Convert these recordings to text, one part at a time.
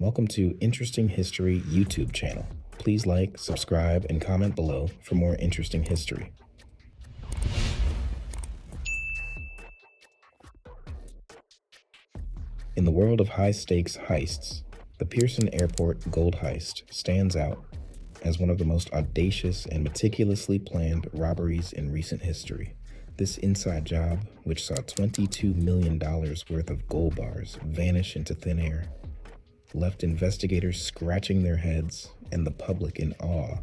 Welcome to Interesting History YouTube channel. Please like, subscribe, and comment below for more interesting history. In the world of high-stakes heists, the Pearson Airport gold heist stands out as one of the most audacious and meticulously planned robberies in recent history. This inside job, which saw $22 million worth of gold bars vanish into thin air, left investigators scratching their heads and the public in awe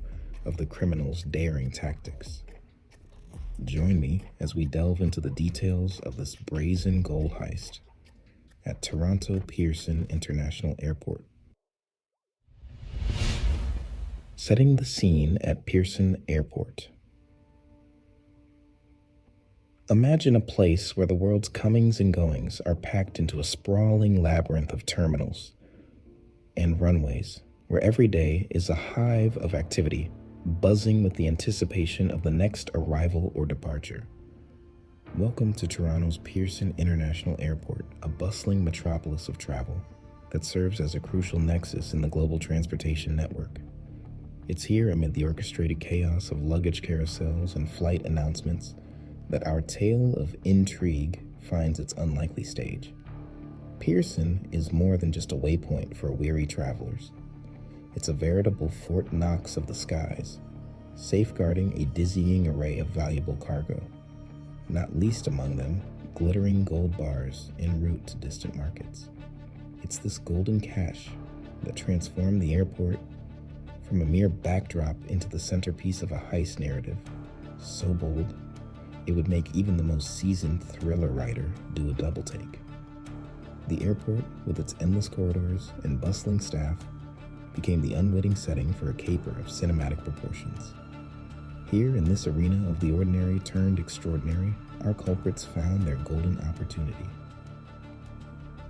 of the criminals' daring tactics. Join me as we delve into the details of this brazen gold heist at Toronto Pearson International Airport. Setting the scene at Pearson Airport. Imagine a place where the world's comings and goings are packed into a sprawling labyrinth of terminals and runways, where every day is a hive of activity, buzzing with the anticipation of the next arrival or departure. Welcome to Toronto's Pearson International Airport, a bustling metropolis of travel that serves as a crucial nexus in the global transportation network. It's here, amid the orchestrated chaos of luggage carousels and flight announcements, that our tale of intrigue finds its unlikely stage. Pearson is more than just a waypoint for weary travelers. It's a veritable Fort Knox of the skies, safeguarding a dizzying array of valuable cargo, not least among them glittering gold bars en route to distant markets. It's this golden cache that transformed the airport from a mere backdrop into the centerpiece of a heist narrative, so bold it would make even the most seasoned thriller writer do a double take. The airport, with its endless corridors and bustling staff, became the unwitting setting for a caper of cinematic proportions. Here, in this arena of the ordinary turned extraordinary, our culprits found their golden opportunity.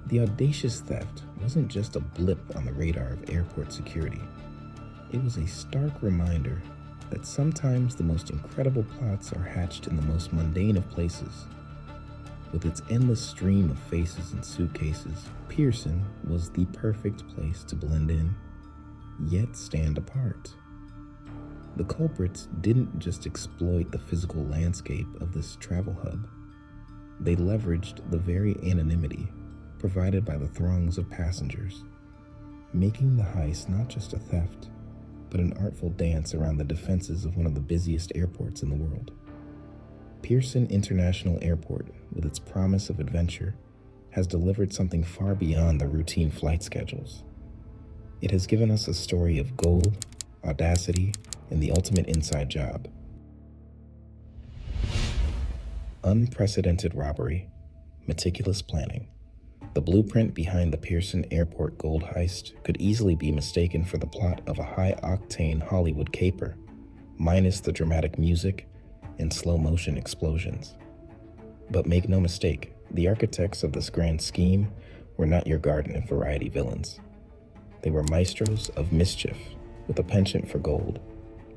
The audacious theft wasn't just a blip on the radar of airport security. It was a stark reminder that sometimes the most incredible plots are hatched in the most mundane of places. With its endless stream of faces and suitcases, Pearson was the perfect place to blend in, yet stand apart. The culprits didn't just exploit the physical landscape of this travel hub. They leveraged the very anonymity provided by the throngs of passengers, making the heist not just a theft, but an artful dance around the defenses of one of the busiest airports in the world. Pearson International Airport, with its promise of adventure, has delivered something far beyond the routine flight schedules. It has given us a story of gold, audacity, and the ultimate inside job. Unprecedented robbery, meticulous planning. The blueprint behind the Pearson Airport gold heist could easily be mistaken for the plot of a high-octane Hollywood caper, minus the dramatic music and slow-motion explosions. But make no mistake, the architects of this grand scheme were not your garden of variety villains. They were maestros of mischief with a penchant for gold,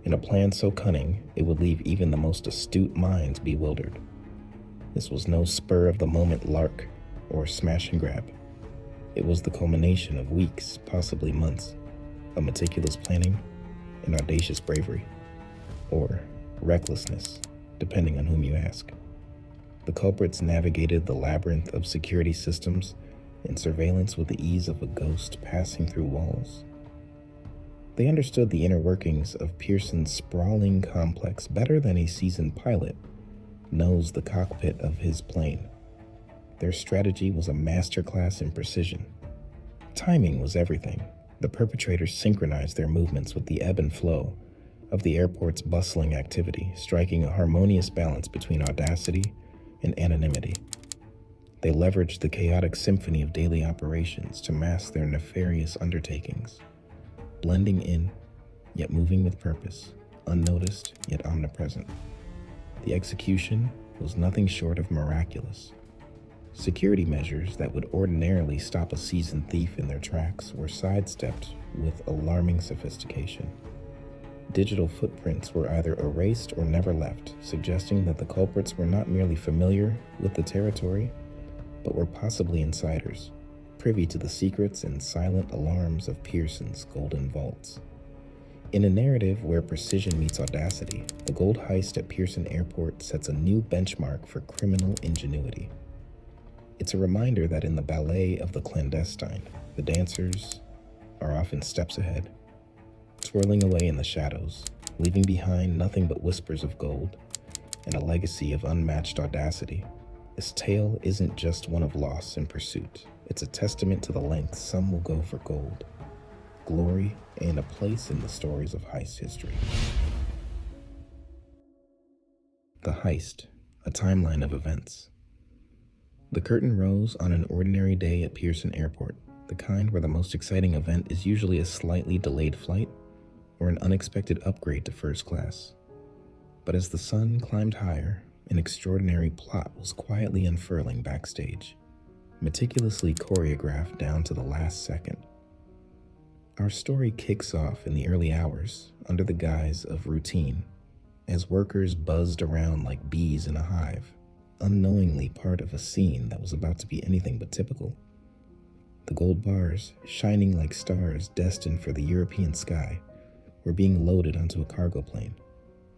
and a plan so cunning it would leave even the most astute minds bewildered. This was no spur-of-the-moment lark or smash and grab. It was the culmination of weeks, possibly months, of meticulous planning and audacious bravery, or recklessness, depending on whom you ask. The culprits navigated the labyrinth of security systems and surveillance with the ease of a ghost passing through walls. They understood the inner workings of Pearson's sprawling complex better than a seasoned pilot knows the cockpit of his plane. Their strategy was a masterclass in precision. Timing was everything. The perpetrators synchronized their movements with the ebb and flow of the airport's bustling activity, striking a harmonious balance between audacity and anonymity. They leveraged the chaotic symphony of daily operations to mask their nefarious undertakings, blending in, yet moving with purpose, unnoticed, yet omnipresent. The execution was nothing short of miraculous. Security measures that would ordinarily stop a seasoned thief in their tracks were sidestepped with alarming sophistication. Digital footprints were either erased or never left, suggesting that the culprits were not merely familiar with the territory, but were possibly insiders, privy to the secrets and silent alarms of Pearson's golden vaults. In a narrative where precision meets audacity, the gold heist at Pearson Airport sets a new benchmark for criminal ingenuity. It's a reminder that in the ballet of the clandestine, the dancers are often steps ahead, swirling away in the shadows, leaving behind nothing but whispers of gold and a legacy of unmatched audacity. This tale isn't just one of loss and pursuit. It's a testament to the lengths some will go for gold, glory, and a place in the stories of heist history. The Heist, a timeline of events. The curtain rose on an ordinary day at Pearson Airport, the kind where the most exciting event is usually a slightly delayed flight or an unexpected upgrade to first class. But as the sun climbed higher, an extraordinary plot was quietly unfurling backstage, meticulously choreographed down to the last second. Our story kicks off in the early hours under the guise of routine, as workers buzzed around like bees in a hive, unknowingly part of a scene that was about to be anything but typical. The gold bars, shining like stars destined for the European sky, were being loaded onto a cargo plane.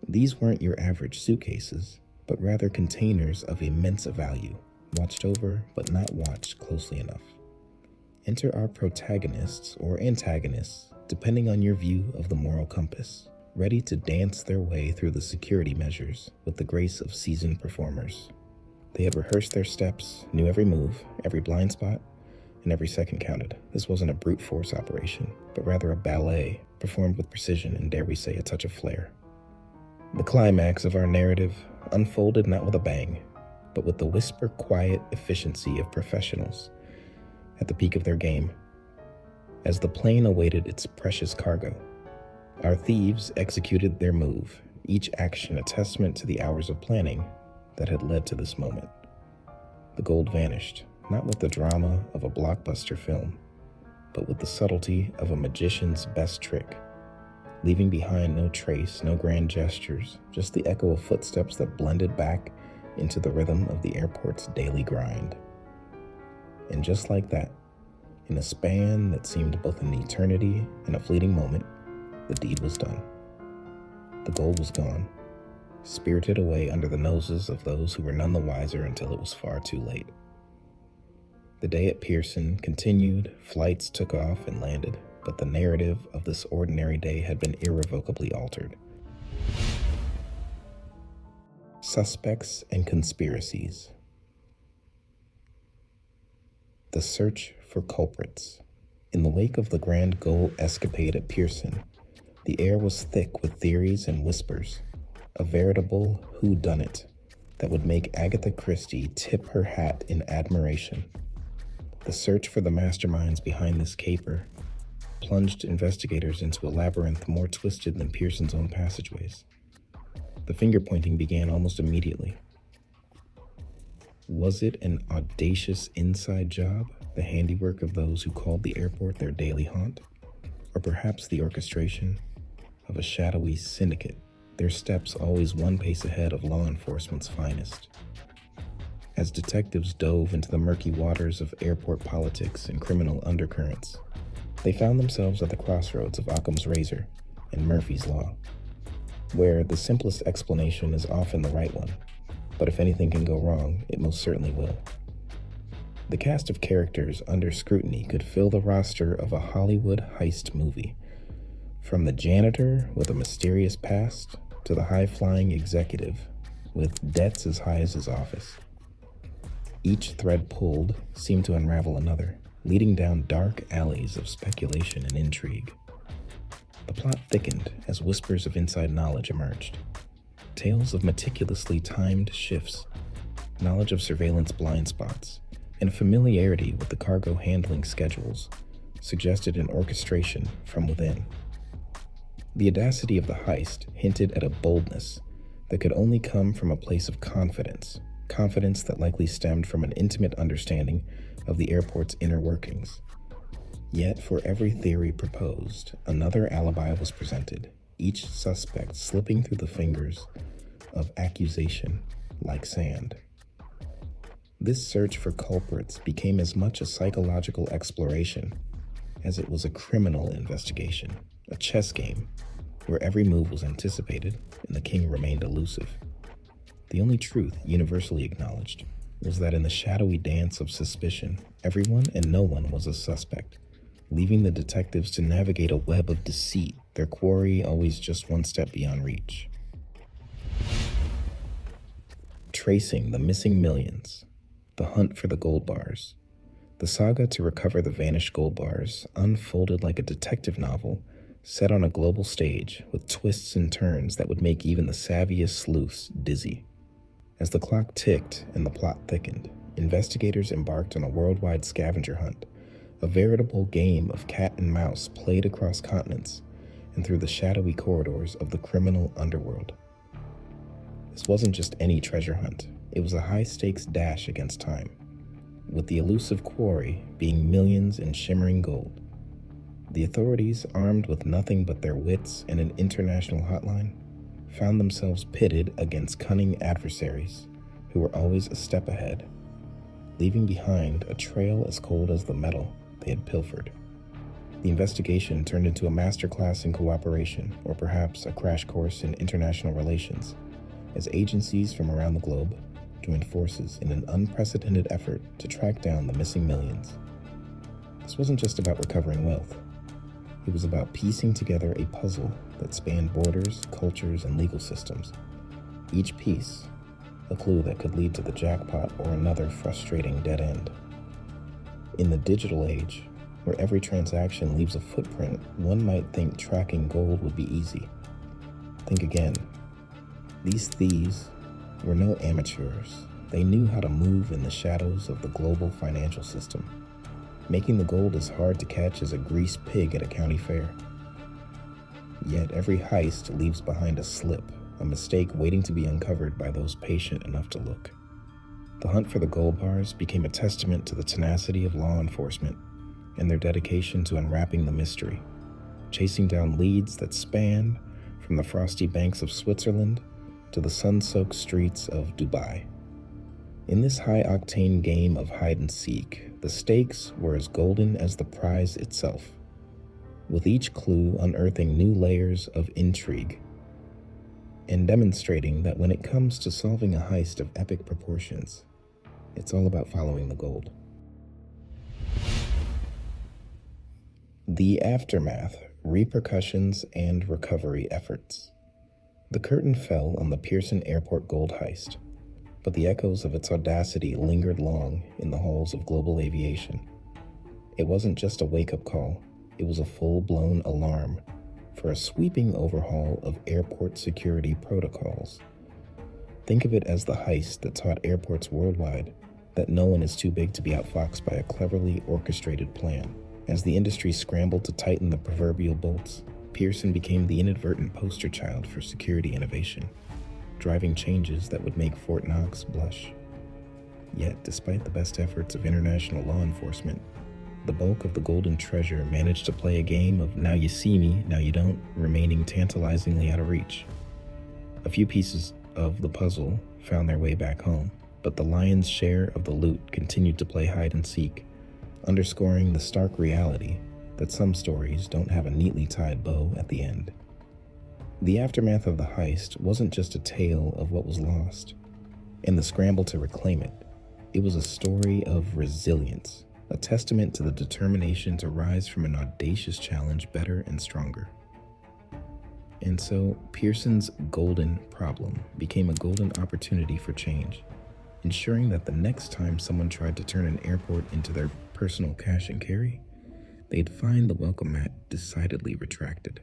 These weren't your average suitcases, but rather containers of immense value, watched over but not watched closely enough. Enter our protagonists or antagonists, depending on your view of the moral compass, ready to dance their way through the security measures with the grace of seasoned performers. They had rehearsed their steps, knew every move, every blind spot, and every second counted. This wasn't a brute force operation, but rather a ballet performed with precision and, dare we say, a touch of flair. The climax of our narrative unfolded not with a bang, but with the whisper-quiet efficiency of professionals at the peak of their game. As the plane awaited its precious cargo, our thieves executed their move, each action a testament to the hours of planning that had led to this moment. The gold vanished, not with the drama of a blockbuster film, but with the subtlety of a magician's best trick, leaving behind no trace, no grand gestures, just the echo of footsteps that blended back into the rhythm of the airport's daily grind. And just like that, in a span that seemed both an eternity and a fleeting moment, the deed was done. The gold was gone, spirited away under the noses of those who were none the wiser until it was far too late. The day at Pearson continued, flights took off and landed, but the narrative of this ordinary day had been irrevocably altered. Suspects and conspiracies. The search for culprits. In the wake of the grand gold escapade at Pearson, the air was thick with theories and whispers, a veritable whodunit that would make Agatha Christie tip her hat in admiration. The search for the masterminds behind this caper plunged investigators into a labyrinth more twisted than Pearson's own passageways. The finger-pointing began almost immediately. Was it an audacious inside job, the handiwork of those who called the airport their daily haunt? Or perhaps the orchestration of a shadowy syndicate, their steps always one pace ahead of law enforcement's finest? As detectives dove into the murky waters of airport politics and criminal undercurrents, they found themselves at the crossroads of Occam's razor and Murphy's law, where the simplest explanation is often the right one, but if anything can go wrong, it most certainly will. The cast of characters under scrutiny could fill the roster of a Hollywood heist movie, from the janitor with a mysterious past to the high-flying executive with debts as high as his office. Each thread pulled seemed to unravel another, leading down dark alleys of speculation and intrigue. The plot thickened as whispers of inside knowledge emerged. Tales of meticulously timed shifts, knowledge of surveillance blind spots, and familiarity with the cargo handling schedules suggested an orchestration from within. The audacity of the heist hinted at a boldness that could only come from a place of confidence that likely stemmed from an intimate understanding of the airport's inner workings. Yet, for every theory proposed, another alibi was presented, each suspect slipping through the fingers of accusation like sand. This search for culprits became as much a psychological exploration as it was a criminal investigation, a chess game where every move was anticipated and the king remained elusive. The only truth universally acknowledged was that in the shadowy dance of suspicion, everyone and no one was a suspect, leaving the detectives to navigate a web of deceit, their quarry always just one step beyond reach. Tracing the missing millions, the hunt for the gold bars. The saga to recover the vanished gold bars unfolded like a detective novel set on a global stage with twists and turns that would make even the savviest sleuths dizzy. As the clock ticked and the plot thickened, investigators embarked on a worldwide scavenger hunt, a veritable game of cat and mouse played across continents and through the shadowy corridors of the criminal underworld. This wasn't just any treasure hunt, it was a high-stakes dash against time, with the elusive quarry being millions in shimmering gold. The authorities, armed with nothing but their wits and an international hotline, found themselves pitted against cunning adversaries who were always a step ahead, leaving behind a trail as cold as the metal they had pilfered. The investigation turned into a masterclass in cooperation, or perhaps a crash course in international relations, as agencies from around the globe joined forces in an unprecedented effort to track down the missing millions. This wasn't just about recovering wealth. It was about piecing together a puzzle that spanned borders, cultures, and legal systems. Each piece, a clue that could lead to the jackpot or another frustrating dead end. In the digital age, where every transaction leaves a footprint, one might think tracking gold would be easy. Think again. These thieves were no amateurs. They knew how to move in the shadows of the global financial system, making the gold as hard to catch as a greased pig at a county fair. Yet every heist leaves behind a slip, a mistake waiting to be uncovered by those patient enough to look. The hunt for the gold bars became a testament to the tenacity of law enforcement and their dedication to unwrapping the mystery, chasing down leads that spanned from the frosty banks of Switzerland to the sun-soaked streets of Dubai. In this high-octane game of hide-and-seek, the stakes were as golden as the prize itself, with each clue unearthing new layers of intrigue and demonstrating that when it comes to solving a heist of epic proportions, it's all about following the gold. The aftermath, repercussions, and recovery efforts. The curtain fell on the Pearson Airport gold heist, but the echoes of its audacity lingered long in the halls of global aviation. It wasn't just a wake-up call, it was a full-blown alarm for a sweeping overhaul of airport security protocols. Think of it as the heist that taught airports worldwide that no one is too big to be outfoxed by a cleverly orchestrated plan. As the industry scrambled to tighten the proverbial bolts, Pearson became the inadvertent poster child for security innovation, driving changes that would make Fort Knox blush. Yet, despite the best efforts of international law enforcement, the bulk of the golden treasure managed to play a game of now you see me, now you don't, remaining tantalizingly out of reach. A few pieces of the puzzle found their way back home, but the lion's share of the loot continued to play hide and seek, underscoring the stark reality that some stories don't have a neatly tied bow at the end. The aftermath of the heist wasn't just a tale of what was lost and the scramble to reclaim it. It was a story of resilience, a testament to the determination to rise from an audacious challenge better and stronger. And so, Pearson's golden problem became a golden opportunity for change, ensuring that the next time someone tried to turn an airport into their personal cash and carry, they'd find the welcome mat decidedly retracted.